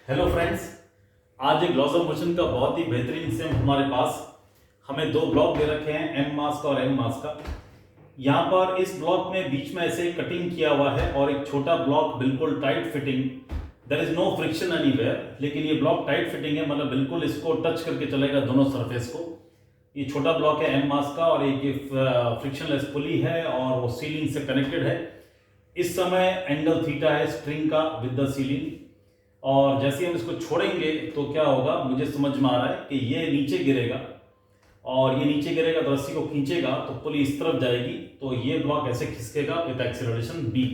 Hello friends, आज एक loss of motion का बहुत ही बेहतरीन सिम हमारे पास। हमें दो ब्लॉक दे रखे हैं, एम मास का और एन मास का। यहाँ पर इस ब्लॉक में बीच में ऐसे कटिंग किया हुआ है और एक छोटा ब्लॉक बिल्कुल tight fitting, there is no friction anywhere, लेकिन ये ब्लॉक टाइट फिटिंग है, मतलब बिल्कुल इसको टच करके चलेगा दोनों सरफेस को। ये छोटा ब्लॉक है एम मास का और एक फ्रिक्शनलेस पुली है और वो सीलिंग से कनेक्टेड है। इस समय एंगल थीटा है स्ट्रिंग का विद द सीलिंग, और जैसे हम इसको छोड़ेंगे तो क्या होगा, मुझे समझ में आ रहा है कि ये नीचे गिरेगा और ये नीचे गिरेगा तो रस्सी को खींचेगा तो पुली इस तरफ जाएगी, तो ये ब्लॉक ऐसे खिसकेगा विद एक्सेलरेशन b।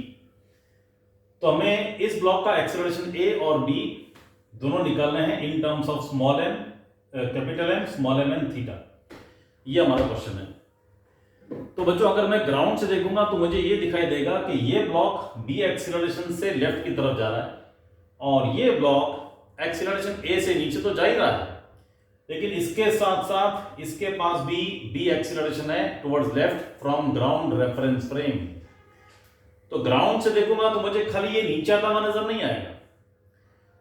तो हमें इस ब्लॉक का एक्सेलरेशन a और b दोनों निकालने हैं इन terms of small m capital M small m and theta. ये हमारा क्वेश्चन है। तो बच्चों, अगर मैं ग्राउंड से देखूंगा तो मुझे ये दिखाई देगा कि ये ब्लॉक b एक्सेलरेशन से लेफ्ट की तरफ जा रहा है और ये ब्लॉक एक्सीलरेशन a से नीचे तो जा ही रहा है, लेकिन इसके साथ साथ इसके पास भी b एक्सीलरेशन है towards left from ground reference frame. तो ग्राउंड से देखूंगा तो मुझे खाली ये नीचे आता हुआ नजर नहीं आएगा,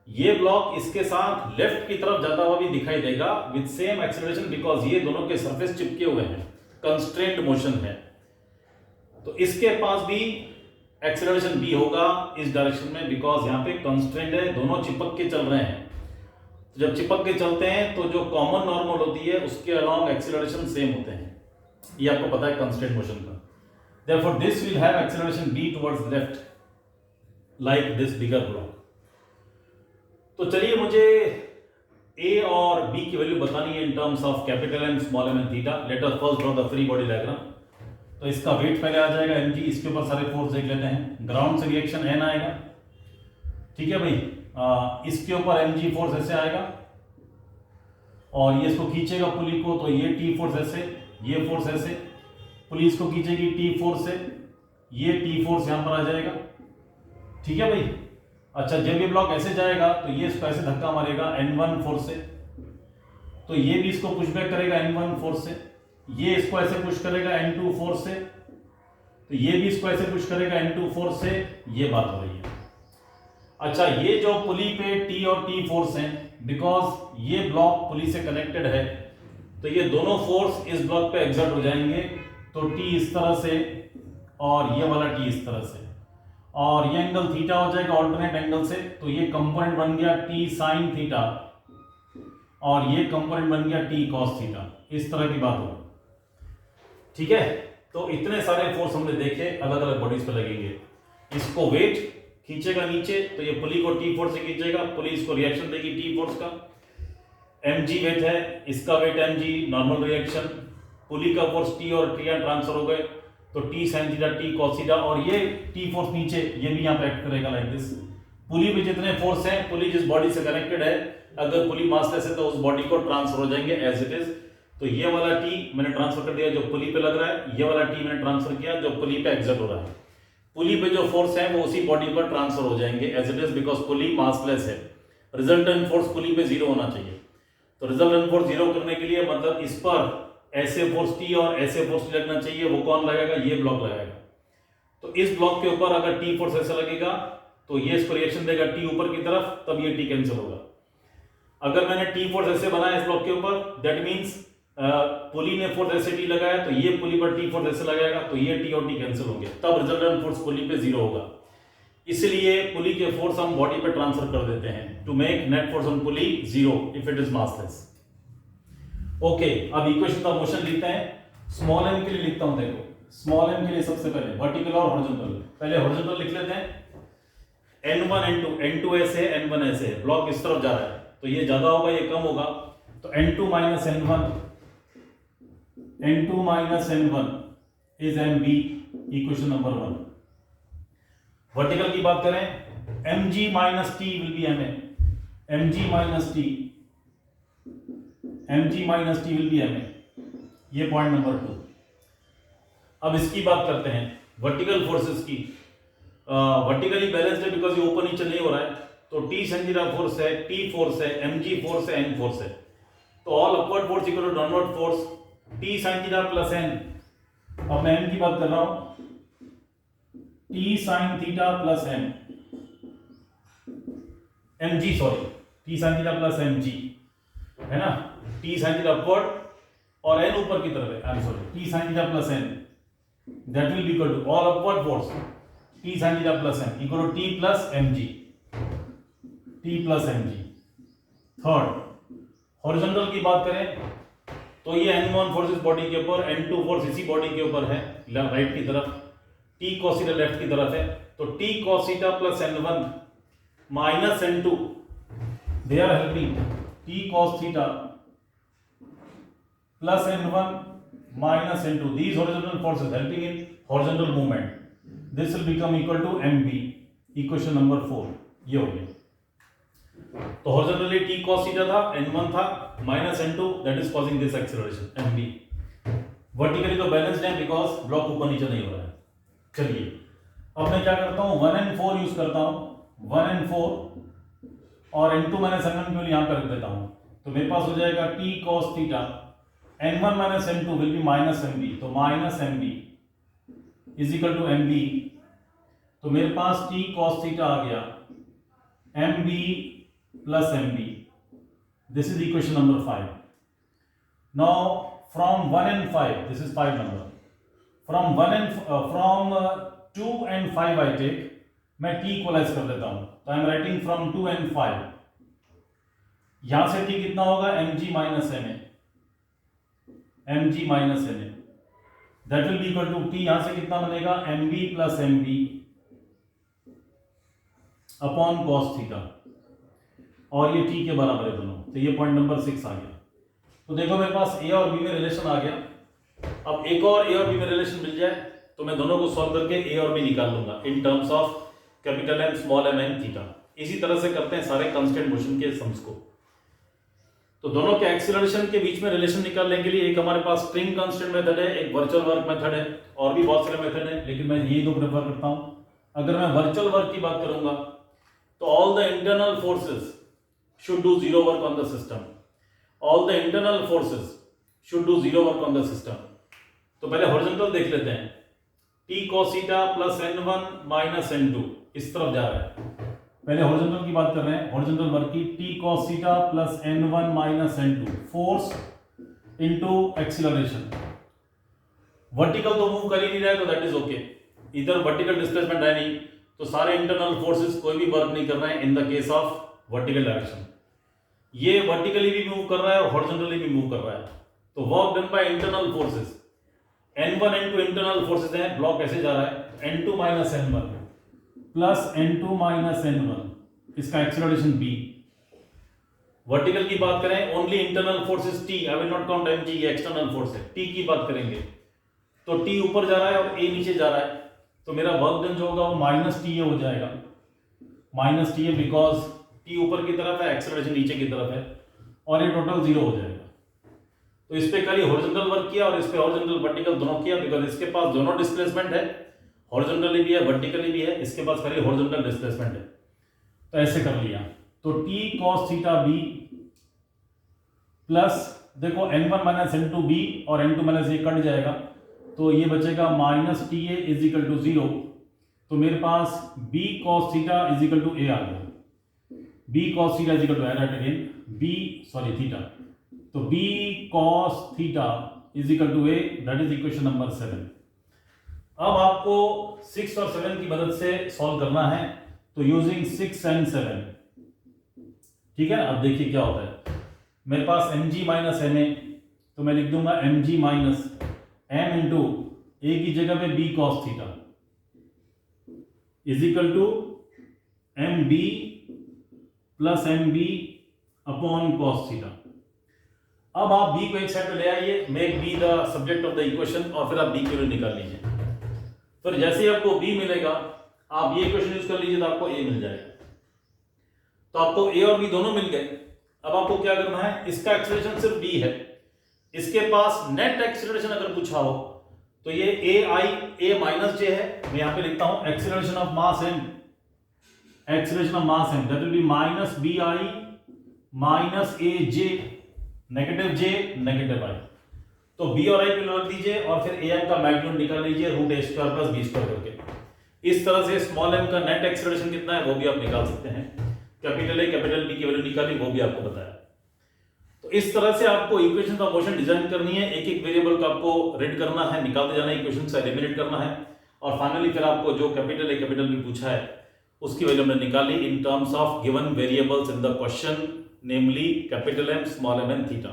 ये ब्लॉक इसके साथ लेफ्ट की तरफ जाता हुआ भी दिखाई देगा विद सेम एक्सीलरेशन, बिकॉज ये दोनों के सरफेस चिपके हुए हैं, कंस्ट्रेंट मोशन है। तो इसके पास भी एक्सेलरेशन b होगा इस डायरेक्शन में, बिकॉज यहाँ पे कंस्ट्रेंट है, दोनों चिपक के चल रहे हैं। तो जब चिपक के चलते हैं तो जो कॉमन नॉर्मल होती है उसके अलोंग एक्सेलरेशन सेम होते हैं, ये आपको पता है कंस्ट्रेंट मोशन का। Therefore this will have acceleration b towards left like this bigger block. तो चलिए, मुझे a और b की वैल्यू बतानी है इन terms of capital M small m and theta. Let us first draw the free body diagram. तो इसका wait पहले आ जाएगा mg, इसके ऊपर सारे फोर्स देख लेते हैं। ग्राउंड से रिएक्शन n आएगा, ठीक है भाई। इसके ऊपर mg फोर्स ऐसे आएगा और ये इसको खींचेगा पुली को, तो ये t फोर्स ऐसे, ये फोर्स ऐसे, पुली इसको खींचेगी t फोर्स से, ये t फोर्स यहां पर आ जाएगा, ठीक है भाई। अच्छा, जब ये ब्लॉक ऐसे जाएगा तो ये इसको ऐसे धक्का मारेगा n1 फोर्स से, तो ये भी इसको पुशबैक करेगा n1 फोर्स से, ये इसको ऐसे पुश करेगा n2 फोर्स से, तो ये भी इसको ऐसे पुश करेगा n2 फोर्स से। ये बात हो रही है। अच्छा, ये जो पुली पे T और T फोर्स हैं, बिकॉज ये ब्लॉक पुली से कनेक्टेड है, तो ये दोनों फोर्स इस ब्लॉक पे एग्जर्ट हो जाएंगे। तो T इस तरह से और ये वाला T इस तरह से, और ये एंगल थीटा हो जाएगा ऑल्टरनेट एंगल से, तो ये कंपोनेंट बन गया T साइन थीटा और ये कंपोनेंट बन गया T कॉस थीटा। इस तरह की बात हो, ठीक है। तो इतने सारे फोर्स हमने देखे अलग अलग बॉडीज पे लगेंगे। इसको वेट खींचेगा नीचे, तो ये पुली को T फोर्स से खींचेगा, पुली इसको रिएक्शन देगी T फोर्स का। mg वेट है, इसका वेट mg, नॉर्मल रिएक्शन, पुली का फोर्स T और T ट्रांसफर हो गए, तो T sin theta T cos theta, और ये T फोर्स नीचे, ये भी यहाँ पे एक्ट करेगा लाइक दिस। पुली पे जितने फोर्स हैं, पुली जिस बॉडी से कनेक्टेड है, अगर पुली मासलेस है तो उस बॉडी को ट्रांसफर हो जाएंगे एज इट इज। तो ये वाला T मैंने ट्रांसफर कर दिया जो पुली पे लग रहा है, ये वाला T मैंने ट्रांसफर किया जो पुली पे एग्जर्ट हो रहा है। पुली पे जो फोर्स है वो उसी बॉडी पर ट्रांसफर हो जाएंगे as it is, because pulley massless है। रिजल्टेंट फोर्स पुली पे 0 होना चाहिए। तो रिजल्टेंट फोर्स 0 करने के लिए मतलब इस पर ऐसे फोर्स T और ऐसे फोर्स लगना चाहिए, वो कौन लगाएगा, ये ब्लॉक लगाएगा। तो इस ब्लॉक के ऊपर अगर T फोर्स ऐसे लगेगा तो ये इसको रिएक्शन देगा T ऊपर की तरफ, तब ये T कैंसिल होगा। अगर मैंने T फोर्स ऐसे बनाया इस ब्लॉक के ऊपर, दैट मीन्स पुली ने फोर्स ऐसे T लगाया, तो ये पुली पर T फोर्स ऐसे लगाएगा, तो ये T और T कैंसिल होंगे, तब रिजल्टेंट फोर्स पुली पे 0 होगा। इसलिए पुली के फोर्स हम बॉडी पे ट्रांसफर कर देते हैं to make net force on pulley 0 if it is massless. Okay, अब इक्वेशन ऑफ मोशन लिखते हैं। स्मॉल m के लिए लिखता हूं, देखो स्मॉल m के लिए सबसे पहले वर्टिकल और हॉरिजॉन्टल। पहले हॉरिजॉन्टल लिख लेते हैं। n1 n2, n2 ऐसे है, n1 ऐसे है, ब्लॉक इस तरफ जा रहा है, तो ये ज्यादा होगा ये कम होगा, तो n2 minus n1 is mb, equation number 1। Vertical की बात करें, mg minus t will be ma, mg minus t will be ma, ये पॉइंट नंबर 2। अब इसकी बात करते हैं वर्टिकल फोर्सेस की। वर्टिकली बैलेंस्ड है बिकॉज ये ऊपर नीचे नहीं हो रहा है, तो T sin थीटा फोर्स है, T फोर्स है, mg फोर्स है, n फोर्स है, तो all upward force equal to downward force T sin theta plus n। अब मैं n की बात कर रहा हूं, T sin theta plus n, mg sorry, T sine theta plus M G, है ना, टी साइन थीटा अपवर्ड और एन ऊपर की तरफ है, I am sorry, T sine theta plus N that will be equal to all upward force T sine theta plus N equal to T plus M G, T plus M G. Third, horizontal की बात करें तो ये N1 force इस body के ऊपर, N2 force इसी body के ऊपर है राइट की तरफ, T cos थीटा लेफ्ट की तरफ है, तो T cos theta plus N1 minus N2 they are helping T cos theta plus N1 minus N2. These horizontal forces helping in horizontal movement. This will become equal to MB. Equation number 4. ये हो गया। तो horizontally T cos theta था, N1 था, minus N2 that is causing this acceleration MB. Vertically तो balanced है because block ऊपर नीचे नहीं हो रहा है। चलिए, अब मैं क्या करता हूँ 1N4 यूज करता हूँ, 1N4 और N2 minus N1 को यहाँ पे रख देता हूँ, तो मेरे पास हो जाएगा T cos theta N1 minus N2 will be minus MB, तो minus MB is equal to MB, तो मेरे पास T cos theta आ गया MB plus MB. This is equation number 5. Now from 1 and 5, this is 5 number. From 2 and 5 I take, मैं T equalise कर देता हूँ, तो I am writing from 2 and 5. यहां से T कितना होगा mg minus ma, mg minus ma, that will be equal to T यहां से कितना बनेगा mb plus mb upon cos theta, और ये T के बराबर है दोनों, तो ये पॉइंट नंबर 6 आ गया। तो देखो मेरे पास A और B में रिलेशन आ गया। अब एक और A और B में रिलेशन मिल जाए तो मैं दोनों को सॉल्व करके A और B निकाल लूंगा इन terms of capital M small m and theta. इसी तरह से करते हैं सारे कांस्टेंट मोशन के सम्स को। तो दोनों के एक्सीलरेशन के बीच में रिलेशन निकालने के लिए एक हमारे पास स्प्रिंग कांस्टेंट मेथड है, एक वर्चुअल वर्क मेथड है, और भी बहुत सारे मेथड हैं, लेकिन मैं ये दो प्रेफर करता हूं। अगर मैं वर्चुअल वर्क की बात करूंगा तो all the internal forces should do zero work on the system. All the internal forces should do zero work on the system. तो पहले हॉरिजॉन्टल देख लेते हैं। T cos theta plus N1 minus N2 इस तरफ जा रहा है। पहले हॉरिजॉन्टल की बात कर रहे हैं, हॉरिजॉन्टल वर्क की T cos theta plus N1 minus N2 force into acceleration. Vertical तो मूव कर ही नहीं रहा है, तो दैट इज ओके, इधर वर्टिकल डिस्प्लेसमेंट है नहीं, तो सारे इंटरनल फोर्सेस कोई भी वर्क नहीं कर रहे हैं in the case of vertical direction. ये वर्टिकली भी मूव कर रहा है और हॉरिजॉन्टली भी मूव कर रहा है, तो work done by internal forces. N1 N2 internal forces हैं, ब्लॉक ऐसे जा रहा है N2 minus N1 plus N2 minus N1, इसका एक्सीलरेशन B। वर्टिकल की बात करें only internal forces T, I will not count mg, ये एक्सटर्नल फोर्स है। T की बात करेंगे तो T ऊपर जा रहा है और A नीचे जा रहा है, तो मेरा वर्क डन जो होगा वो माइनस TA हो जाएगा, माइनस TA बिकॉज T ऊपर की तरफ है, एक्सेलरेशन नीचे की तरफ है, और ये टोटल 0 हो जाएगा। तो इस पे खाली हॉरिजॉन्टल वर्क किया और इस पे हॉरिजॉन्टल वर्टिकल दोनों किया, बिकॉज इसके पास दोनों डिस्प्लेसमेंट है, हॉरिजॉन्टली भी है वर्टिकली भी है, इसके पास खाली हॉरिजॉन्टल डिस्प्लेसमेंट है, तो ऐसे कर लिया। तो T cos theta B plus देखो N1 minus N2 B और N2 minus A कट जाएगा, तो ये बचेगा minus TA is equal to 0, तो मेरे पास B cos theta is equal to A आ गया। B cos theta is equal to add again theta, तो B cos theta is equal to A, that is equation number 7। अब आपको 6 और 7 की मदद से सॉल्व करना है, तो यूजिंग 6 and 7, ठीक है ना। अब देखिए क्या होता है, मेरे पास mg माइनस ma, तो मैं लिख दूंगा mg minus m into A की जगह पे B cos theta is equal to mb plus MB upon cos theta. अब आप B को एक साइड पे ले आइए, make B the subject of the equation, और फिर आप B की वैल्यू निकाल लीजिए। फिर जैसे ही आपको B मिलेगा आप ये इक्वेशन यूज कर लीजिए, तो आपको A मिल जाएगा। तो आपको A और B दोनों मिल गए। अब आपको क्या करना है, इसका एक्सीलरेशन सिर्फ B है, इसके पास नेट एक्सीलरेशन अगर पूछा हो तो ये A माइनस J है, मैं यहां पे लिखता हूं acceleration of mass M, acceleration of mass m, that will be minus bi minus aj, negative j negative i। तो b और i को रख दीजिए और फिर am का मैग्नीट्यूड निकाल लीजिए root a square plus b square करके। इस तरह से स्मॉल m का नेट एक्सीलरेशन कितना है वो भी आप निकाल सकते हैं। कैपिटल ए कैपिटल बी की वैल्यू निकाली, वो भी आपको बताया। तो इस तरह से आपको इक्वेशन ऑफ मोशन डिजाइन करनी है, एक एक वेरिएबल को आपको रीड करना है, निकालते जाना है, इक्वेशन से एलिमिनेट करना है, और फाइनली फिर आपको जो कैपिटल ए कैपिटल बी पूछा है उसकी वैल्यू हमने निकाली in terms of given variables in the question, namely capital M small M and theta.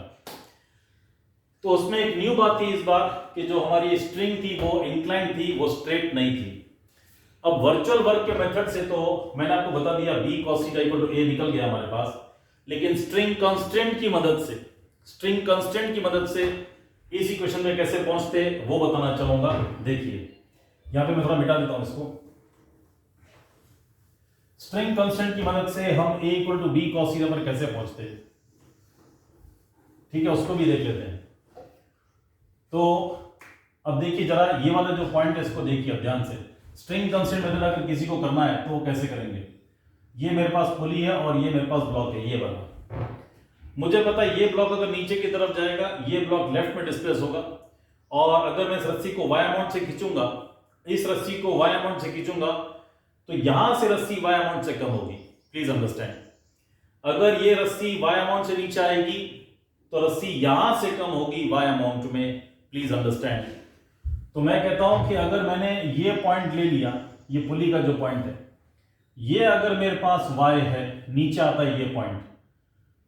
तो उसमें एक न्यू बात थी इस बार कि जो हमारी स्ट्रिंग थी वो इंक्लाइन थी, वो स्ट्रेट नहीं थी। अब वर्चुअल वर्क के मेथड से तो मैंने आपको बता दिया b cos theta equal to a निकल गया हमारे पास, लेकिन स्ट्रिंग कांस्टेंट की मदद से इस इक्वेशन में कैसे पहुंचते वो बताना चाहूंगा। देखिए यहां पे मैं थोड़ा मिटा देता हूं इसको। स्ट्रिंग कांस्टेंट की मदद से हम a equal to b cos theta पर कैसे पहुंचते, ठीक है, उसको भी देख लेते हैं। तो अब देखिए जरा ये वाला जो पॉइंट है इसको देखिए अब ध्यान से। स्ट्रिंग कांस्टेंट मेथड अगर किसी को करना है तो वो कैसे करेंगे, ये मेरे पास पुली है और ये मेरे पास ब्लॉक है, ये वाला मुझे पता है ये ब्लॉक अगर नीचे की तरफ जाएगा ये ब्लॉक लेफ्ट में डिस्प्लेस होगा, और अगर मैं इस रस्सी को y अमाउंट से खींचूंगा, इस रस्सी को y अमाउंट से खींचूंगा तो यहां से रस्सी y अमाउंट से कम होगी। प्लीज अंडरस्टैंड, अगर ये रस्सी y अमाउंट से नीचे आएगी तो रस्सी यहां से कम होगी y अमाउंट में। Please understand. तो मैं कहता हूं कि अगर मैंने ये पॉइंट ले लिया, ये पुली का जो पॉइंट है, ये अगर मेरे पास y है, नीचे आता है ये पॉइंट,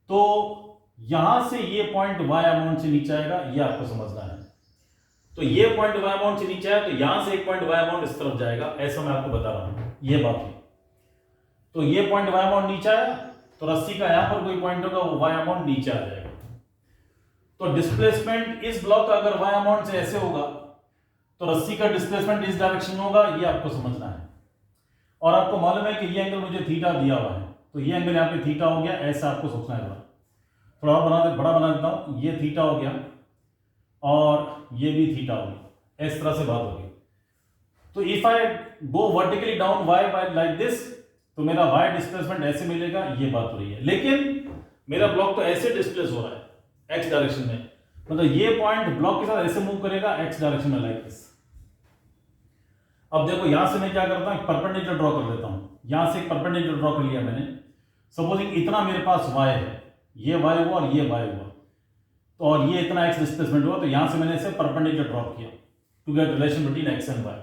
तो यहां से ये पॉइंट y अमाउंट से नीचे आएगा, ये आपको समझना है। तो ये पॉइंट y अमाउंट से नीचे आया तो यहां से एक पॉइंट y अमाउंट इस तरफ जाएगा, ऐसा मैं आपको बता रहा हूं, ये बात है। तो ये पॉइंट y अमाउंट नीचे आया तो रस्सी का यहां पर कोई पॉइंट होगा वो y अमाउंट नीचे आ जाएगा। तो डिस्प्लेसमेंट इस ब्लॉक का अगर y अमाउंट से ऐसे होगा तो रस्सी का डिस्प्लेसमेंट इस डायरेक्शन में होगा, ये आपको समझना है। और आपको मालूम है कि ये एंगल मुझे थीटा दिया हुआ है, तो ये एंगल यहाँ पे थीटा हो गया, ऐसा आपको सोचना है। थोड़ा और बड़ा बना देता हूं, ये थीटा हो गया और ये भी थीटा हो गया, इस तरह से बात होगी। तो if I go vertically down y by like this तो मेरा y डिस्प्लेसमेंट ऐसे मिलेगा, ये बात हो रही है। लेकिन मेरा ब्लॉक तो ऐसे डिस्प्लेस हो रहा है x डायरेक्शन में, मतलब ये पॉइंट ब्लॉक के साथ ऐसे मूव करेगा x डायरेक्शन में लाइक दिस। अब देखो यहां से मैं क्या करता हूं, परपेंडिकुलर ड्रॉ कर लेता हूं। यहां से एक परपेंडिकुलर ड्रॉ कर लिया मैंने, सपोजिंग इतना मेरे पास y है, ये y हुआ और ये y हुआ, तो और ये इतना x डिस्प्लेसमेंट हुआ, तो यहां से मैंने इसे परपेंडिकुलर ड्रॉप किया to get relation between x and y।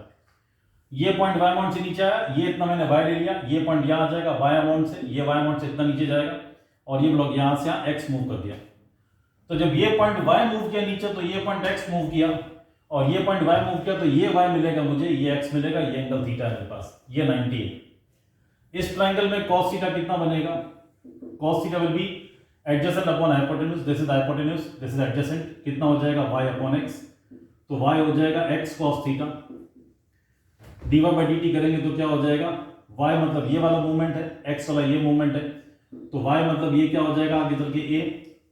ये पॉइंट y अमाउंट से नीचे आया, ये इतना मैंने y ले लिया, ये पॉइंट यहां आ जाएगा y अमाउंट से, ये y अमाउंट से इतना नीचे जाएगा, और ये ब्लॉक यहां से यहां x मूव कर दिया। तो जब ये पॉइंट y मूव किया नीचे तो ये पॉइंट x मूव किया, और ये पॉइंट y मूव किया तो ये y मिलेगा मुझे, ये x मिलेगा, ये एंगल थीटा है मेरे पास, ये 90 है। इस ट्रायंगल में cos थीटा कितना बनेगा, cos theta will be adjacent upon hypotenuse, this is hypotenuse, this is adjacent, कितना हो जाएगा y अपॉन x, तो y हो जाएगा x cos theta, dy by dt करेंगे तो क्या हो जाएगा, y मतलब ये वाला मूवमेंट है, x वाला ये मूवमेंट है, तो y मतलब ये क्या हो जाएगा आगे चल के a,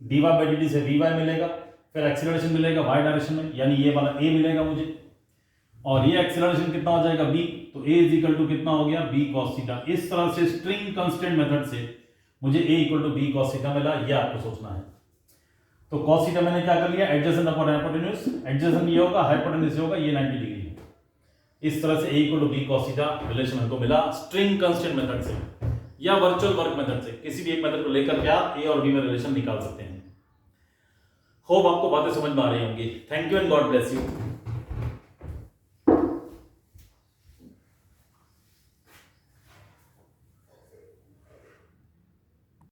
dy बाय dt से vy मिलेगा, फिर एक्सीलरेशन मिलेगा y डायरेक्शन में, यानी ये वाला a मिलेगा मुझे, और ये एक्सीलरेशन कितना हो जाएगा b, तो a इज इक्वल टू कितना हो गया b cos थीटा। इस तरह से स्ट्रिंग कांस्टेंट मेथड से मुझे a equal to b cos theta मिला, ये आपको सोचना है। तो cos थीटा मैंने क्या कर लिया, एडजेसेंट अपॉन हाइपोटेन्यूज, एडजेसेंट ये होगा, हाइपोटेन्यूज ये होगा, ये 90 डिग्री है। इस तरह से a equal to b cos theta relation हमको मिला स्ट्रिंग कांस्टेंट मेथड से या वर्चुअल वर्क मेथड से, किसी भी एक मेथड को लेकर के आप a और b में रिलेशन निकाल सकते हैं। होप आपको बातें समझ में आ रही होंगी। Thank you and God bless you.